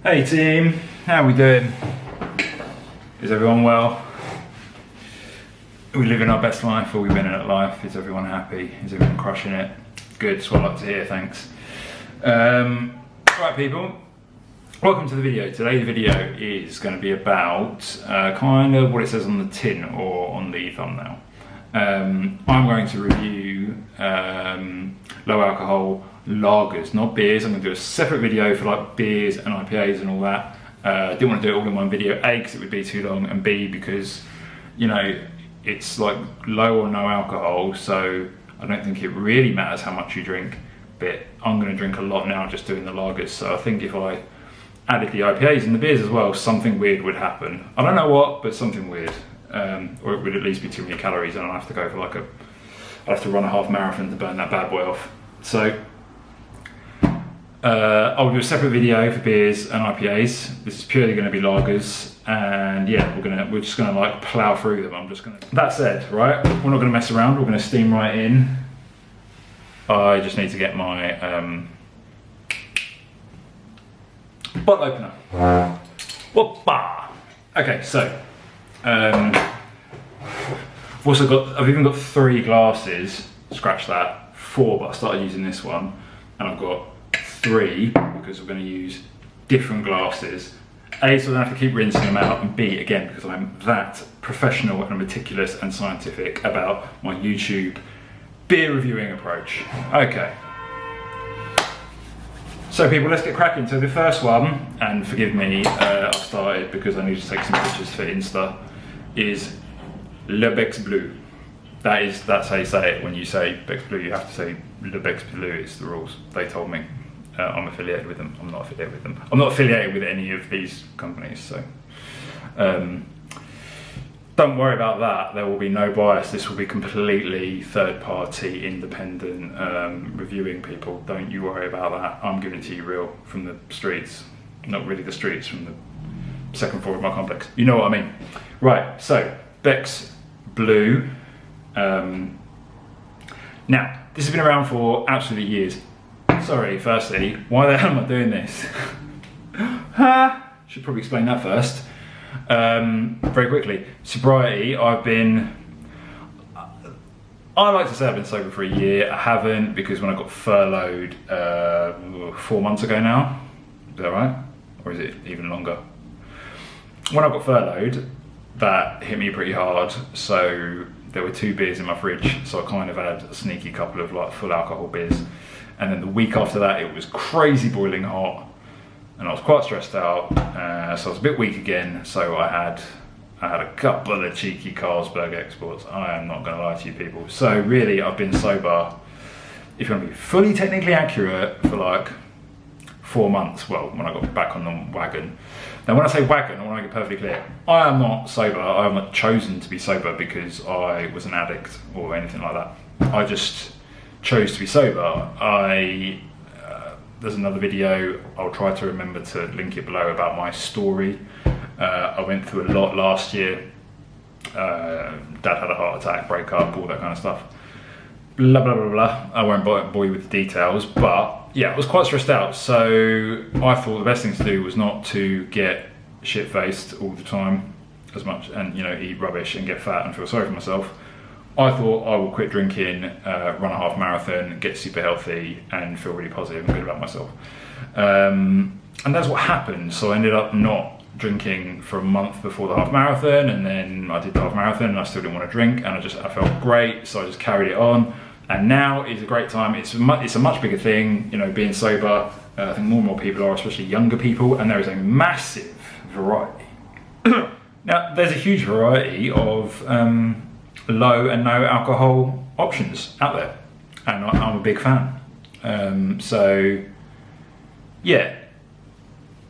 Hey team, how are we doing? Is everyone well? Are we living our best life? Are we winning at life? Is everyone happy? Is everyone crushing it? Good, that's what I like to hear, thanks. Right people, welcome to the video. Today the video is going to be about kind of what it says on the tin or on the thumbnail. I'm going to review low alcohol lagers, not beers. I'm going to do a separate video for like beers and IPAs and all that. Didn't want to do it all in one video, A, because it would be too long, and B, because, you know, it's like low or no alcohol, so I don't think it really matters how much you drink, but I'm going to drink a lot now just doing the lagers, so I think if I added the IPAs and the beers as well, something weird would happen. I don't know what, but something weird. Or it would at least be too many calories and I'll have to go for like I'll have to run a half marathon to burn that bad boy off. So I'll do a separate video for beers and IPAs. This is purely going to be lagers, and yeah, we're just gonna like plow through them. That said, right, we're not gonna mess around. We're gonna steam right in. I just need to get my bottle opener. Whoppa! Okay, so I've even got 3 glasses. Scratch that, 4, but I started using this one, and I've got 3 because we're going to use different glasses. A, so I don't have to keep rinsing them out, and B, again, because I'm that professional and meticulous and scientific about my YouTube beer reviewing approach. Okay. So people, let's get cracking. So the first one, and forgive me, I've started because I need to take some pictures for Insta, is Le Bec Bleu. That's how you say it. When you say Bec Bleu, you have to say Le Bec Bleu. It's the rules. They told me. I'm affiliated with them. I'm not affiliated with them. I'm not affiliated with any of these companies, so don't worry about that. There will be no bias. This will be completely third-party, independent reviewing people. Don't you worry about that. I'm giving it to you real from the streets. Not really the streets, from the second floor of my complex. You know what I mean. Right, so Beck's Blue. Now, this has been around for absolutely years. Sorry, firstly, why the hell am I doing this? Should probably explain that first. Very quickly, sobriety, I like to say I've been sober for a year. I haven't, because when I got furloughed 4 months ago now, is that right? Or is it even longer? When I got furloughed, that hit me pretty hard, so there were 2 beers in my fridge, so I kind of had a sneaky couple of like full alcohol beers. And then the week after that, it was crazy boiling hot, and I was quite stressed out, so I was a bit weak again. So I had a couple of cheeky Carlsberg exports. I am not going to lie to you people. So really, I've been sober, if you want to be fully technically accurate, for like 4 months. Well, when I got back on the wagon. Now, when I say wagon, I want to make it perfectly clear. I am not sober. I have not chosen to be sober because I was an addict or anything like that. I just chose to be sober. There's another video, I'll try to remember to link it below, about my story. I went through a lot last year. Dad had a heart attack, breakup, all that kind of stuff. Blah, blah, blah, blah. I won't bore you with the details, but yeah, I was quite stressed out. So I thought the best thing to do was not to get shit-faced all the time as much, and, you know, eat rubbish and get fat and feel sorry for myself. I thought I will quit drinking, run a half marathon, get super healthy, and feel really positive and good about myself. And that's what happened. So I ended up not drinking for a month before the half marathon, and then I did the half marathon and I still didn't want to drink, and I felt great, so I just carried it on. And now is a great time. It's a much bigger thing, you know, being sober. I think more and more people are, especially younger people, and there is a massive variety. Now, there's a huge variety of low and no alcohol options out there, and I'm a big fan. So yeah,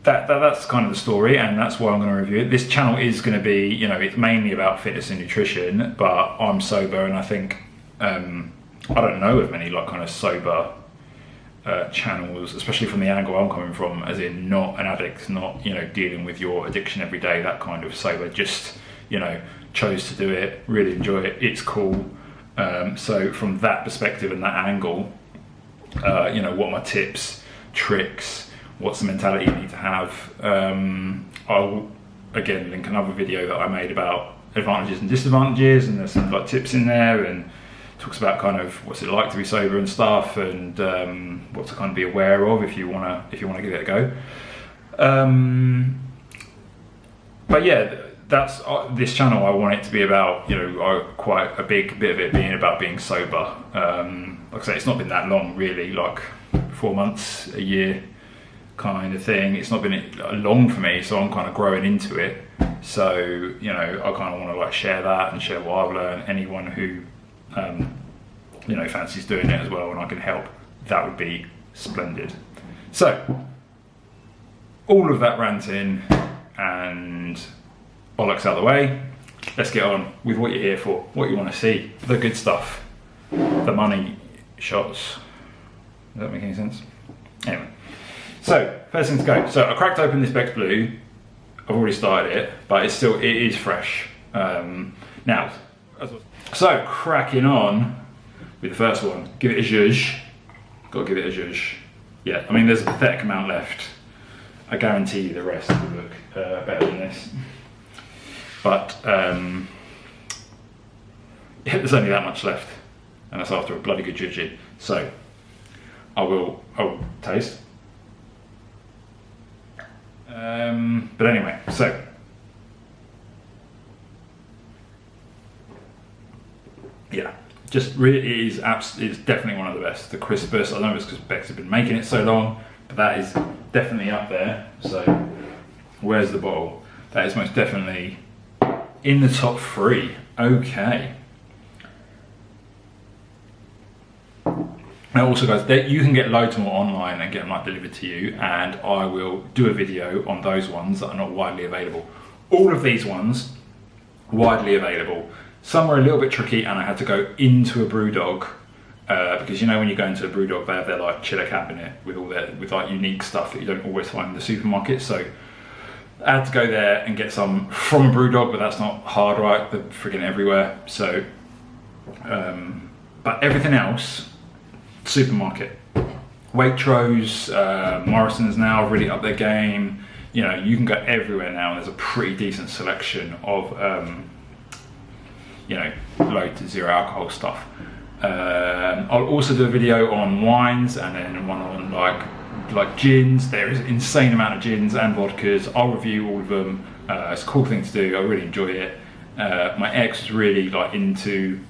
that's kind of the story, and that's why I'm going to review it. This channel is going to be, you know, it's mainly about fitness and nutrition, but I'm sober, and I think I don't know of many like kind of sober channels, especially from the angle I'm coming from, as in not an addict, not, you know, dealing with your addiction every day, that kind of sober, just, you know, chose to do it, really enjoy it, it's cool. So from that perspective and that angle, you know, what are my tips, tricks, what's the mentality you need to have. I'll again link another video that I made about advantages and disadvantages, and there's some like tips in there, and talks about kind of what's it like to be sober and stuff, and what to kind of be aware of if you wanna give it a go. But yeah, that's this channel. I want it to be about, you know, quite a big bit of it being about being sober. Like I say, it's not been that long really, like 4 months, a year kind of thing. It's not been long for me, so I'm kind of growing into it. So, you know, I kind of want to like share that and share what I've learned. Anyone who, you know, fancies doing it as well and I can help, that would be splendid. So, all of that ranting and bollocks out of the way, let's get on with what you're here for, what you want to see, the good stuff, the money shots. Does that make any sense? Anyway, so first thing to go. So I cracked open this Beck's Blue. I've already started it, but it is fresh. Now, so cracking on with the first one. Give it a zhuzh. Got to give it a zhuzh. Yeah, I mean there's a pathetic amount left. I guarantee you the rest will look better than this. But yeah, there's only that much left, and that's after a bloody good zhuzh. So I'll taste. But anyway, so yeah, just really is it's definitely one of the best. The crispest. I don't know if it's because Beck's have been making it so long, but that is definitely up there. So where's the bottle? That is most definitely in the top 3. Okay. Now also guys, you can get loads more online and get them like delivered to you, and I will do a video on those ones that are not widely available. All of these ones, widely available. Some were a little bit tricky and I had to go into a BrewDog, because you know when you go into a BrewDog they have their like chiller cabinet with all their like unique stuff that you don't always find in the supermarket. So I had to go there and get some from a BrewDog, but that's not hard, right? They're freaking everywhere. So, but everything else, supermarket. Waitrose, Morrison's now really up their game. You know, you can go everywhere now, and there's a pretty decent selection of, you know, loads of zero alcohol stuff. I'll also do a video on wines, and then one on like gins. There is an insane amount of gins and vodkas. I'll review all of them. It's a cool thing to do. I really enjoy it. My ex was really like into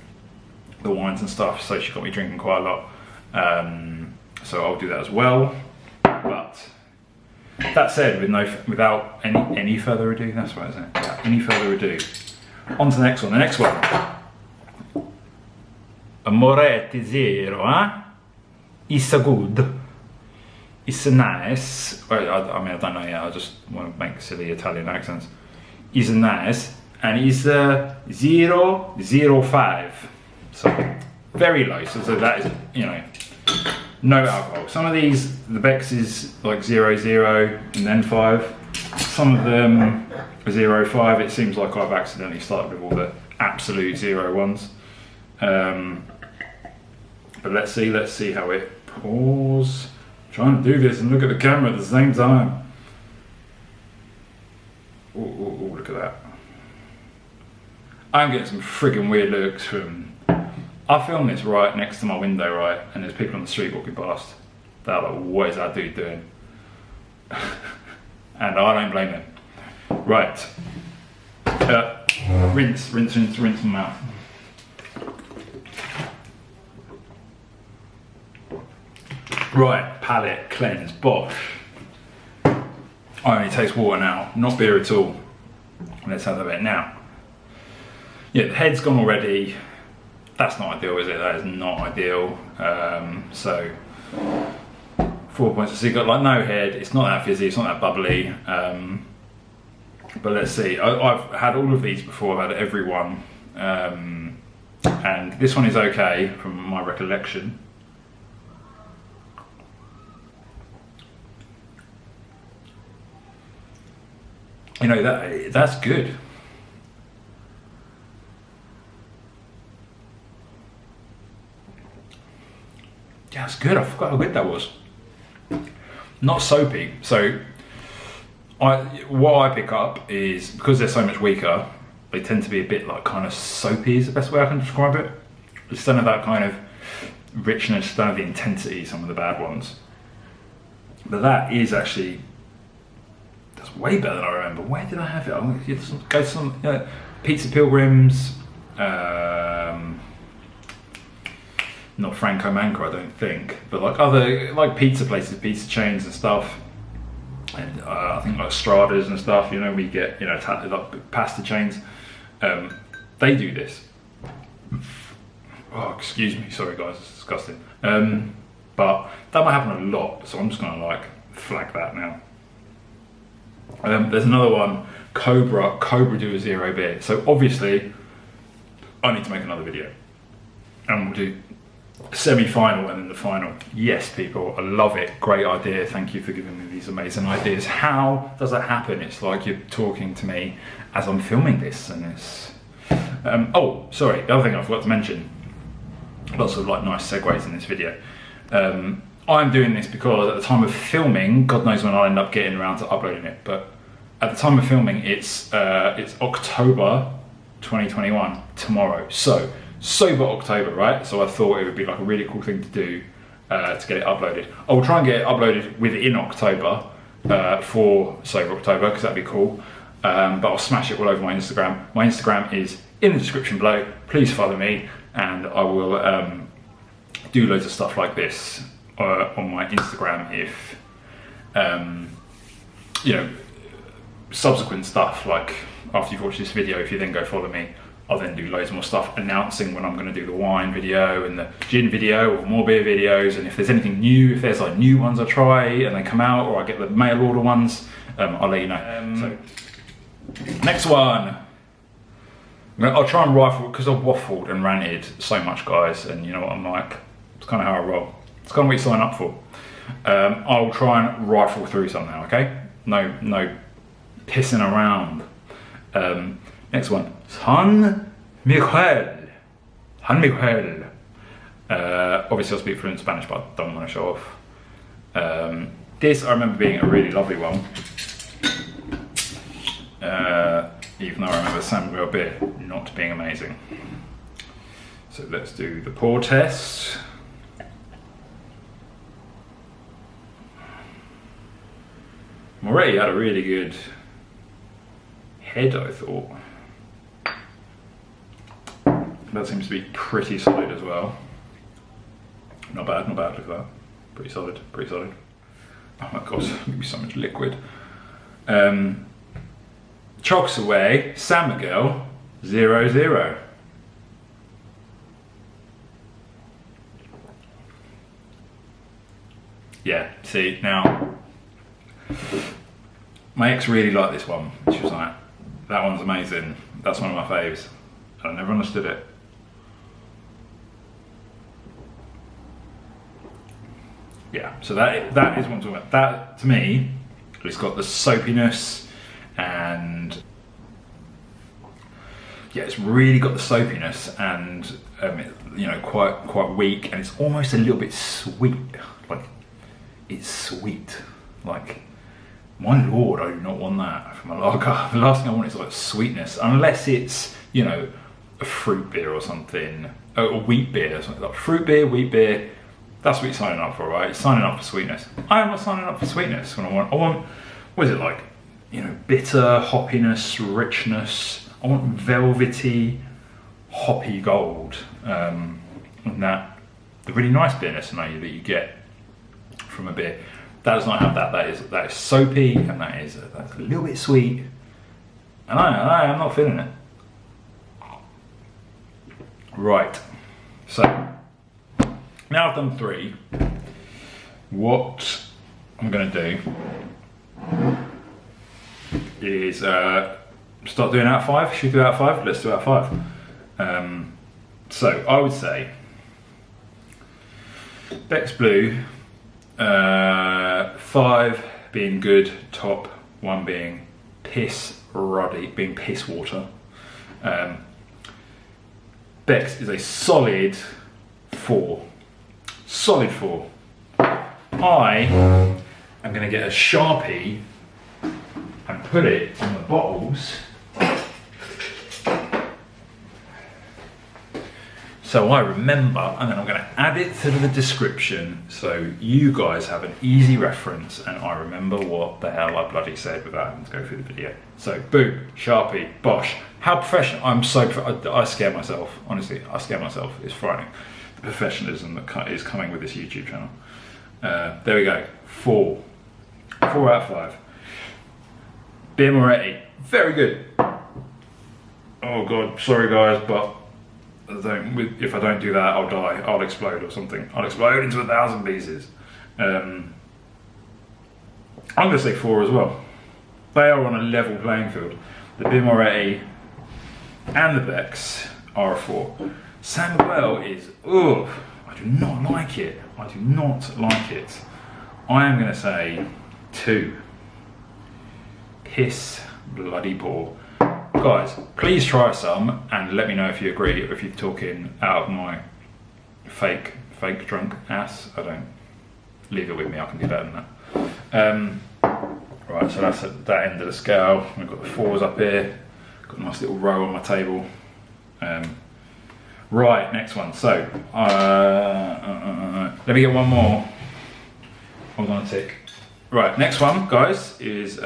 the wines and stuff, so she got me drinking quite a lot. So I'll do that as well. But that said, without any further ado, that's right, isn't it? Without any further ado, on to the next one. The next one, Moretti Zero, huh? It's a good. It's nice. I mean, I don't know yet. I just want to make silly Italian accents. It's nice, and it's 0.05. So very low. So that is, you know, no alcohol. Some of these, the Beck's is like 0.0 and then 5. Some of them are 0.5. It seems like I've accidentally started with all the absolute 0.1s. But let's see how it pours. Trying to do this and look at the camera at the same time. Oh, look at that. I'm getting some friggin' weird looks from... I filmed this right next to my window, right? And there's people on the street walking past. They're like, what is that dude doing? And I don't blame them. Right. Rinse them out. Right, palate, cleanse, bosh. I only taste water now, not beer at all. Let's have a bit now. Yeah, the head's gone already. That's not ideal, is it? That is not ideal. So 4 points. So you've got like no head. It's not that fizzy. It's not that bubbly. But let's see. I've had all of these before. I've had every one, and this one is okay from my recollection. You know, that's good. Yeah, that's good. I forgot how good that was. not soapy. So what I pick up is, because they're so much weaker, they tend to be a bit like kind of soapy is the best way I can describe it. It's none of that kind of richness, none of the intensity, some of the bad ones. But that is actually, that's way better than I remember. Where did I have it? I'm going to go to some Pizza Pilgrims, not Franco Manco, I don't think, but like other like pizza places, pizza chains and stuff. And I think like Strada's and stuff, you know, we get, you know, like pasta chains. They do this. Oh, excuse me, sorry guys, it's disgusting. But that might happen a lot, so I'm just gonna like flag that now. There's another one, Cobra do a zero beer. So obviously, I need to make another video, and we'll do semi-final and then the final. Yes, people, I love it. Great idea. Thank you for giving me these amazing ideas. How does that happen? It's like you're talking to me as I'm filming this, and it's. Oh, sorry. The other thing I forgot to mention. Lots of like nice segues in this video. I'm doing this because at the time of filming, God knows when I'll end up getting around to uploading it, but at the time of filming, it's October 2021 tomorrow. So sober October, right? So I thought it would be like a really cool thing to do to get it uploaded. I will try and get it uploaded within October for sober October, because that'd be cool. But I'll smash it all over my Instagram. My Instagram is in the description below. Please follow me, and I will do loads of stuff like this on my Instagram if, you know, subsequent stuff, like after you've watched this video, if you then go follow me, I'll then do loads more stuff announcing when I'm going to do the wine video and the gin video or more beer videos, and if there's anything new, if there's like new ones I try and they come out, or I get the mail order ones, I'll let you know. So next one, I'll try and rifle, because I've waffled and ranted so much, guys, and you know what I'm like, it's kind of how I roll. It's kind of what you sign up for. I'll try and rifle through some now, okay? No pissing around. Next one, Han Miguel. Obviously I'll speak fluent Spanish, but I don't want to show off. This I remember being a really lovely one. Even though I remember San Miguel beer not being amazing. So let's do the pour test. Moretti had a really good head, I thought. That seems to be pretty solid as well. Not bad, look at that. Pretty solid. Oh my god, there's gonna be so much liquid. Chalks away, San Miguel, 0-0. Yeah, see, now, my ex really liked this one. She was like, that one's amazing. That's one of my faves. And I never understood it. Yeah, so that is what I'm talking about. That, to me, it's got the soapiness, and yeah, it's really got the soapiness, and you know, quite weak, and it's almost a little bit sweet. Like, it's sweet. Like, my lord, I do not want that from a lager. The last thing I want is like sweetness, unless it's, you know, a fruit beer or something, a wheat beer or something. Like fruit beer, wheat beer. That's what you're signing up for, right? You're signing up for sweetness. I am not signing up for sweetness when I want, what is it like? You know, bitter, hoppiness, richness. I want velvety, hoppy gold. And that, the really nice bitterness that you get from a beer. That does not have that. That is soapy, and that's a little bit sweet. And I'm not feeling it. Right. So, now I've done 3. What I'm going to do is start doing out of 5. Should we do out of 5? Let's do out of 5. So I would say Beck's Blue, 5 being good, top, 1 being piss ruddy, being piss water. Beck's is a solid 4. Solid 4. I I'm going to get a Sharpie and put it on the bottles. So I remember, and then I'm going to add it to the description so you guys have an easy reference and I remember what the hell I bloody said without having to go through the video. So boom, Sharpie, Bosch. How professional, I scare myself, honestly, I scare myself, it's frightening. The professionalism that is coming with this YouTube channel. There we go, 4 out of 5. Beer Moretti, very good. Oh God, sorry guys, but if I don't do that, I'll die. I'll explode or something. I'll explode into 1,000 pieces. I'm going to say 4 as well. They are on a level playing field. The Beer Moretti and the Beck's are a 4. Samuel is, ugh, I do not like it. I do not like it. I am going to say 2. Piss bloody poor. Guys, please try some and let me know if you agree or if you're talking out of my fake drunk ass. I don't. Leave it with me, I can do better than that. Right, so that's at that end of the scale. We've got the 4s up here. Got a nice little row on my table. Right, next one. So, let me get one more. Hold on a tick. Right, next one, guys, is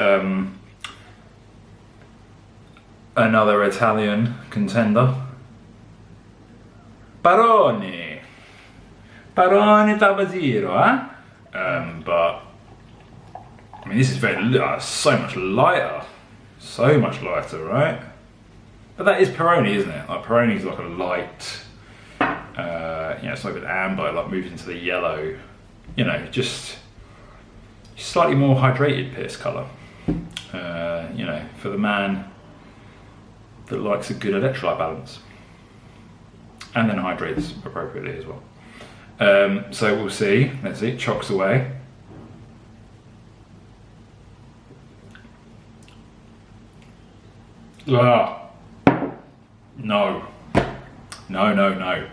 another Italian contender. Barone Tabasiro, huh? But I mean, this is so much lighter, right? But that is Peroni, isn't it? Like Peroni's like a light, it's like an amber, like moves into the yellow. You know, just slightly more hydrated piss colour. For the man that likes a good electrolyte balance and then hydrates appropriately as well. So we'll see. Let's see. Chocks away. Ah, no.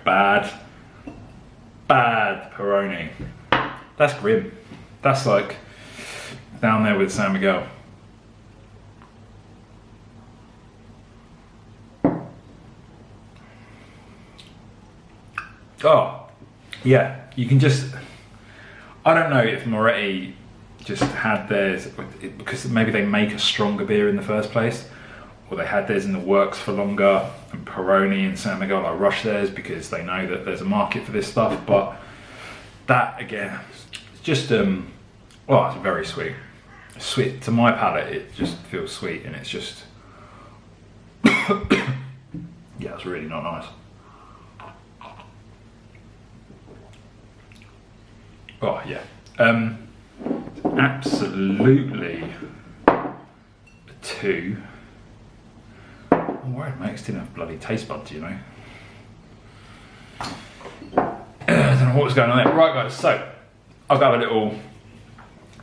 Bad Peroni. That's grim. That's like down there with San Miguel. Oh, yeah, you can just, I don't know if Moretti just had theirs, because maybe they make a stronger beer in the first place, or they had theirs in the works for longer, and Peroni and San Miguel like rush theirs because they know that there's a market for this stuff. But that, again, it's just, it's very sweet. Sweet, to my palate, it just feels sweet, and it's just, yeah, it's really not nice. Oh yeah, absolutely a 2. I'm worried Max didn't have bloody taste buds, you know. I don't know what was going on there. Right guys, so I'll go a little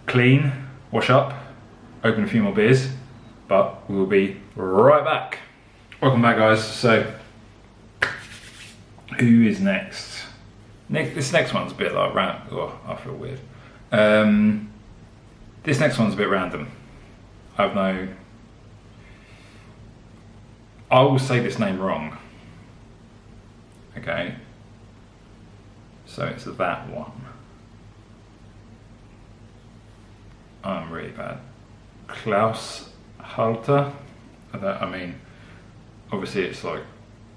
clean, wash up, open a few more beers, but we will be right back. Welcome back guys. So who is next? This next one's a bit like random. Oh, I feel weird. This next one's a bit random. I will say this name wrong. Okay. So it's that one. I'm really bad. Klaus Halter. I mean, obviously it's like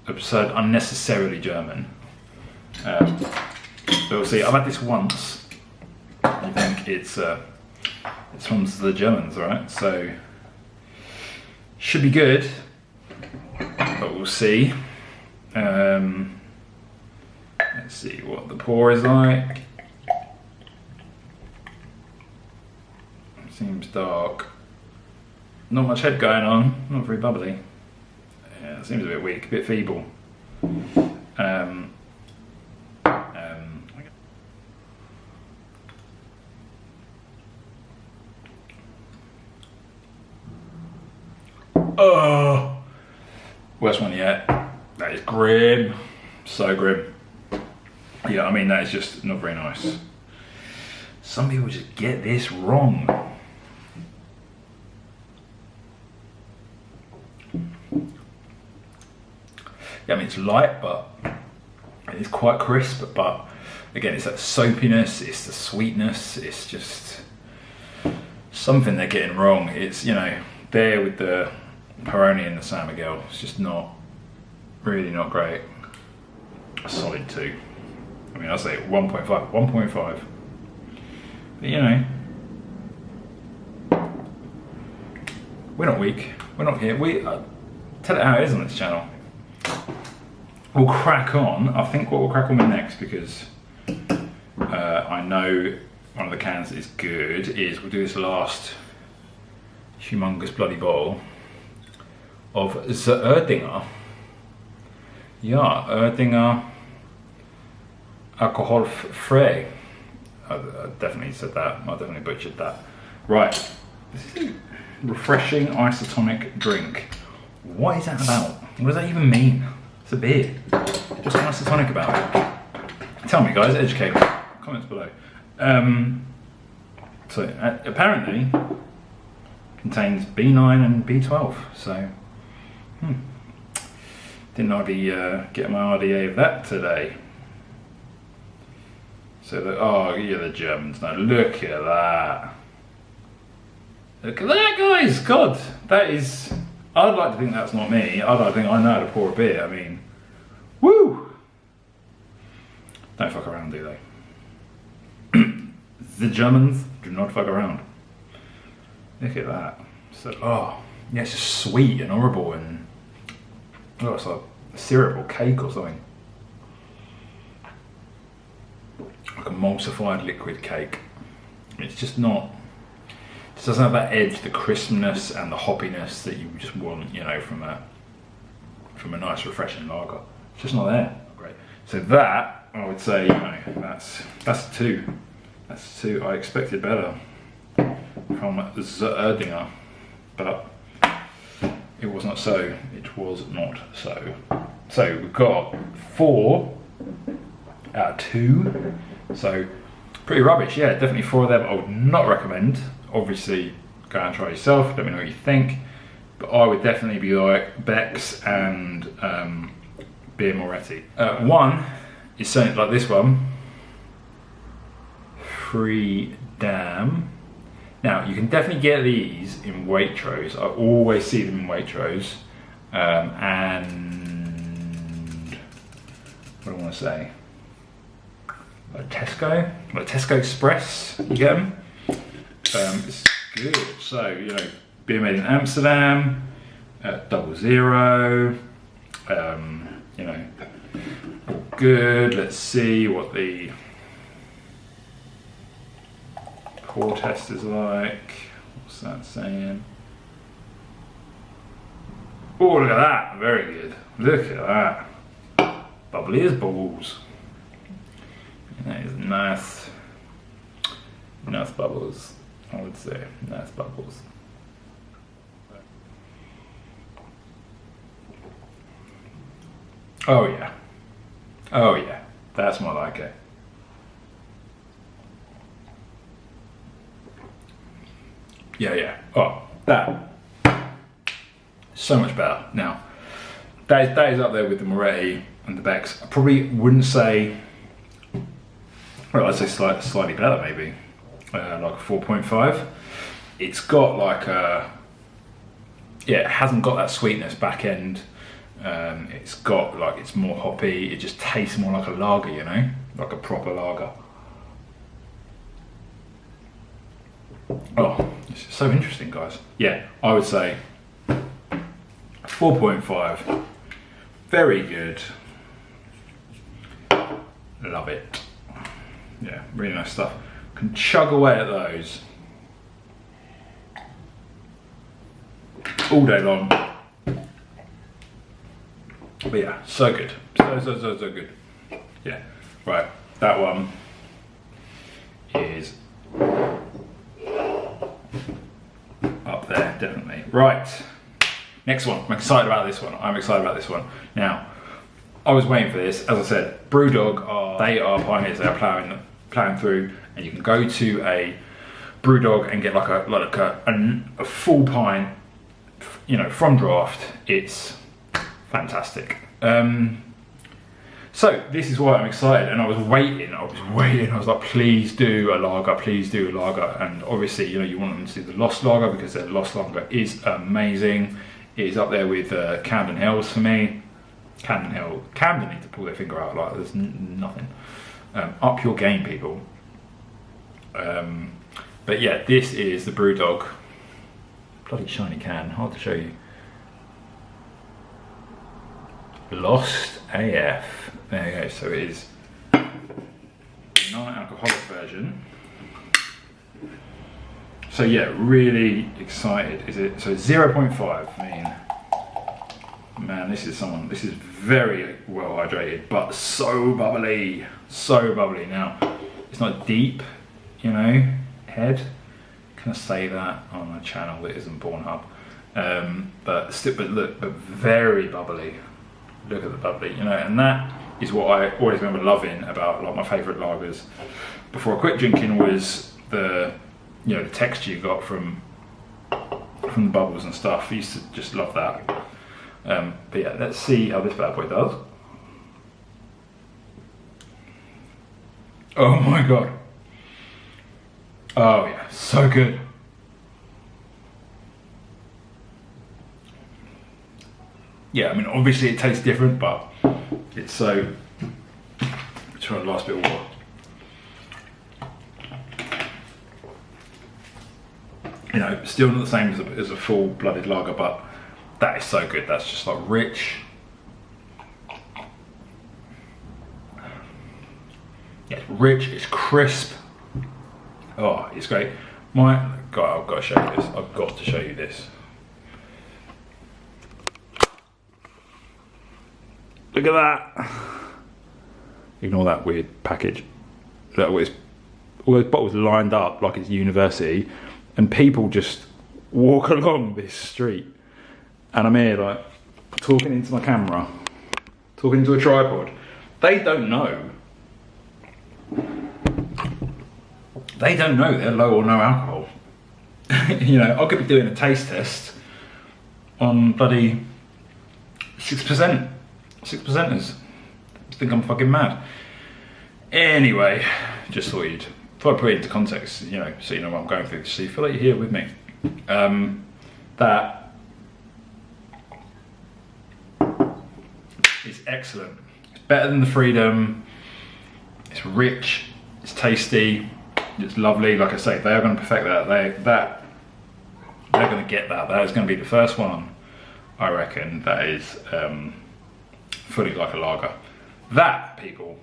absurd, unnecessarily German. But we'll see. I've had this once. I think it's from the Germans, right? So should be good, but we'll see. Let's see what the pour is like. Seems dark. Not much head going on. Not very bubbly. Yeah, it seems a bit weak, a bit feeble. Oh, worst one yet. That is grim, so grim. Yeah, I mean that is just not very nice. Some people just get this wrong. Yeah, I mean, it's light, but it's quite crisp, but again, it's that soapiness, it's the sweetness, it's just something they're getting wrong. It's, you know, there with the Peroni and the San Miguel, it's just not, really not great. A solid 2. I mean, I'll say 1.5, 1.5. But you know, we're not weak, we're not here. We tell it how it is on this channel. We'll crack on. I think what we'll crack on with next, because I know one of the cans is good, is we'll do this last humongous bloody bottle of the Erdinger. Yeah, Erdinger alcohol-free. I definitely said that. I definitely butchered that. Right, this is a refreshing isotonic drink. What is that about? What does that even mean? It's a beer. Just isotonic about it. Tell me, guys. Educate me. Comments below. So apparently contains B9 and B12. So didn't I be getting my RDA of that today? So oh yeah, the Germans. Now look at that. Look at that, guys. God, that is. I'd like to think that's not me. I'd like to think I know how to pour a beer. I mean, woo! Don't fuck around, do they? The Germans do not fuck around. Look at that. So, oh, yeah, it's just sweet and horrible, and oh, it's like syrup or cake or something. Like emulsified liquid cake. It's just not. It doesn't have that edge, the crispness and the hoppiness that you just want, you know, from a nice refreshing lager. It's just not there. Great. So that, I would say, you know, that's 2. That's 2. I expected better from the Erdinger, but it was not so. It was not so. So we've got 4 out of 2. So pretty rubbish. Yeah, definitely 4 of them I would not recommend. Obviously, go and try yourself. Let me know what you think. But I would definitely be like Beck's and Beer Moretti. One is something like this one. Free Dam. Now, you can definitely get these in Waitrose. I always see them in Waitrose. And what do I want to say? Like Tesco Express. You get them? It's good. So, you know, beer made in Amsterdam, 00. You know, all good. Let's see what the pour test is like. What's that saying? Oh, look at that. Very good. Look at that. Bubbly as balls. That is nice. Nice bubbles, I would say. Nice bubbles. Oh yeah. Oh yeah. That's more like it. Yeah, yeah. Oh, that. So much better. Now, that is up there with the Moretti and the Beck's. I probably wouldn't say, well, I'd say slightly better maybe. Like a 4.5. It's got like a, yeah, it hasn't got that sweetness back end. It's got like, it's more hoppy. It just tastes more like a lager, you know, like a proper lager. Oh, it's so interesting, guys. Yeah, I would say 4.5. Very good. Love it. Yeah, really nice stuff. Can chug away at those all day long. But yeah, so good. So good. Yeah, right. That one is up there, definitely. Right. Next one. I'm excited about this one. Now, I was waiting for this. As I said, Brewdog they are pioneers. They are ploughing plowing through, and you can go to a BrewDog and get like a full pint, you know, from draft. It's fantastic. So this is why I'm excited, and I was waiting. I was like, please do a lager, please do a lager. And obviously, you know, you want them to do the Lost Lager because their Lost Lager is amazing. It is up there with Camden Hills for me. Camden need to pull their finger out, like there's nothing. Up your game, people. But yeah, this is the BrewDog. Bloody shiny can, hard to show you. Lost AF. There you go. So it is non-alcoholic version. So yeah, really excited. Is it? So 0.5. I mean, man, this is very well hydrated, but so bubbly, so bubbly. Now, it's not deep, you know. Head. Can I say that on a channel that isn't Pornhub? But very bubbly. Look at the bubbly, you know, and that is what I always remember loving about like my favourite lagers before I quit drinking was the, you know, the texture you got from the bubbles and stuff. I used to just love that. But yeah, let's see how this bad boy does. Oh my god. Oh yeah, so good. Yeah, I mean, obviously it tastes different, but it's so. Try the last bit of water. You know, still not the same as a full-blooded lager, but that is so good. That's just like rich. Yeah, it's rich. It's crisp. Oh, it's great. God, I've got to show you this. I've got to show you this. Look at that. Ignore that weird package. Look, all those bottles lined up like it's university, and people just walk along this street. And I'm here like talking into my camera, talking to a tripod. They don't know. They don't know they're low or no alcohol. You know, I could be doing a taste test on bloody 6%. 6%ers. I think I'm fucking mad. Anyway, just thought I'd put it into context, you know, so you know what I'm going through, so you feel like you're here with me. That is excellent. It's better than the Freedom. It's rich. It's tasty. It's lovely. Like I say, they are going to perfect that. They're going to get that. That is going to be the first one, I reckon, that is fully like a lager. That, people,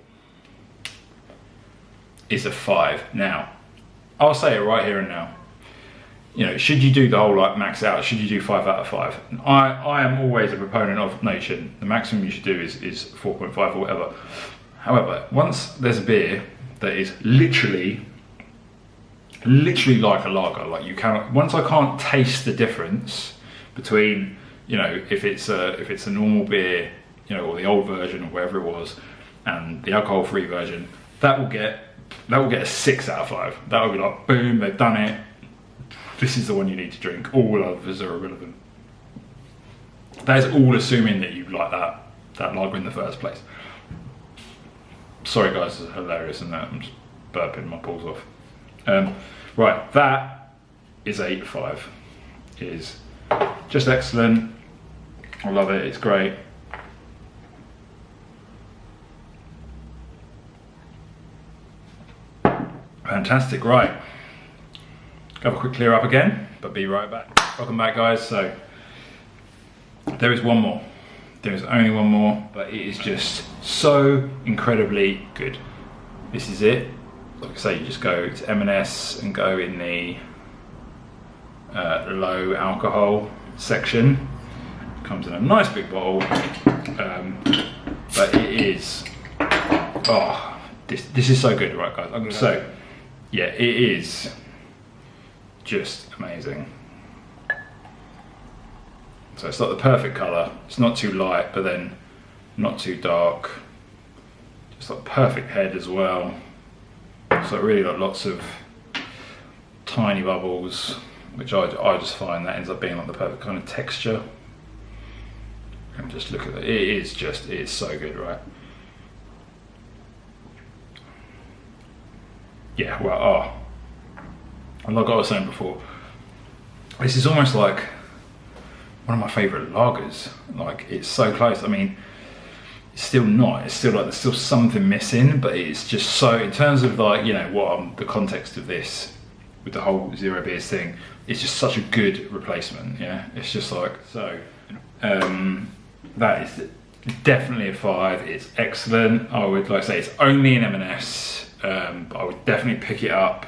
is a 5. Now, I'll say it right here and now. You know, should you do the whole like max out? Should you do 5 out of 5? I am always a proponent of nation. The maximum you should do is 4.5 or whatever. However, once there's a beer that is literally like a lager, like you cannot. Once I can't taste the difference between, you know, if it's a normal beer, you know, or the old version or whatever it was, and the alcohol-free version, that will get a 6 out of 5. That will be like, boom, they've done it. This is the one you need to drink. All others are irrelevant. That is all assuming that you like that lager in the first place. Sorry guys, this is hilarious, and I'm just burping my balls off. Right, that is a 5. It is just excellent. I love it. It's great. Fantastic. Right, have a quick clear up again, but be right back. Welcome back, guys. So there is one more. There is only one more, but it is just so incredibly good. This is it. Like I say, you just go to M&S and go in the low alcohol section. It comes in a nice big bottle, but it is, oh, this is so good, right guys? So yeah, it is just amazing. So it's like the perfect colour. It's not too light, but then not too dark. Just like perfect head as well. So really like lots of tiny bubbles, which I just find that ends up being like the perfect kind of texture. And just look at it, it's so good, right? Yeah, well, like I was saying before, this is almost like one of my favourite lagers. Like, it's so close. I mean, it's still not. It's still like there's still something missing, but it's just so, in terms of like, you know, what the context of this with the whole zero beers thing, it's just such a good replacement. Yeah, it's just like so. That is definitely a 5. It's excellent. I would like to say it's only in M&S, but I would definitely pick it up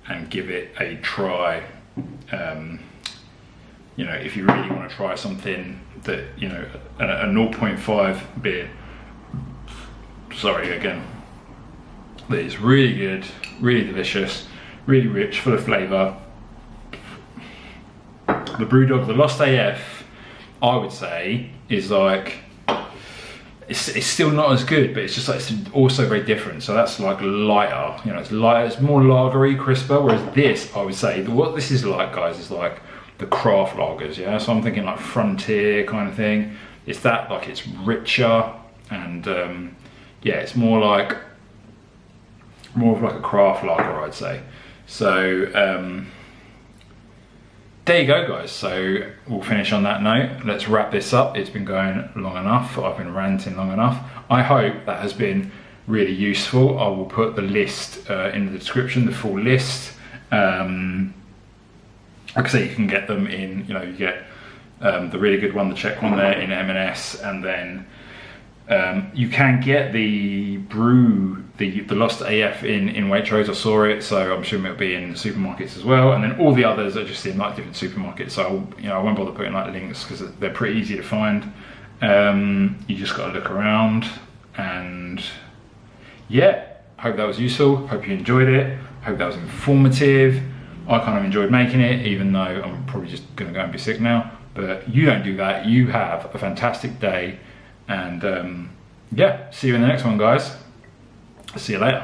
and give it a try. You know, if you really want to try something that, you know, a 0.5 beer, sorry again, that is really good, really delicious, really rich, full of flavour. The Brewdog, the Lost AF, I would say, is like, it's still not as good, but it's just like, it's also very different. So that's like lighter, you know, it's lighter, it's more lagery, crisper, whereas this, I would say, what this is like, guys, is like the craft lagers, yeah? So I'm thinking like Frontier kind of thing. It's that, like, it's richer, and yeah, it's more of like a craft lager, I'd say. So there you go, guys. So we'll finish on that note. Let's wrap this up. It's been going long enough. I've been ranting long enough. I hope that has been really useful. I will put the list in the description, the full list. Like I say, you can get them in, you know, you get the really good one, the Czech one there in M&S, and then you can get the the Lost AF in Waitrose. I saw it, so I'm assuming it'll be in supermarkets as well. And then all the others are just in like different supermarkets. So, you know, I won't bother putting like links because they're pretty easy to find. You just got to look around, and yeah, hope that was useful. Hope you enjoyed it. Hope that was informative. I kind of enjoyed making it, even though I'm probably just going to go and be sick now. But you don't do that. You have a fantastic day. And yeah, see you in the next one, guys. See you later.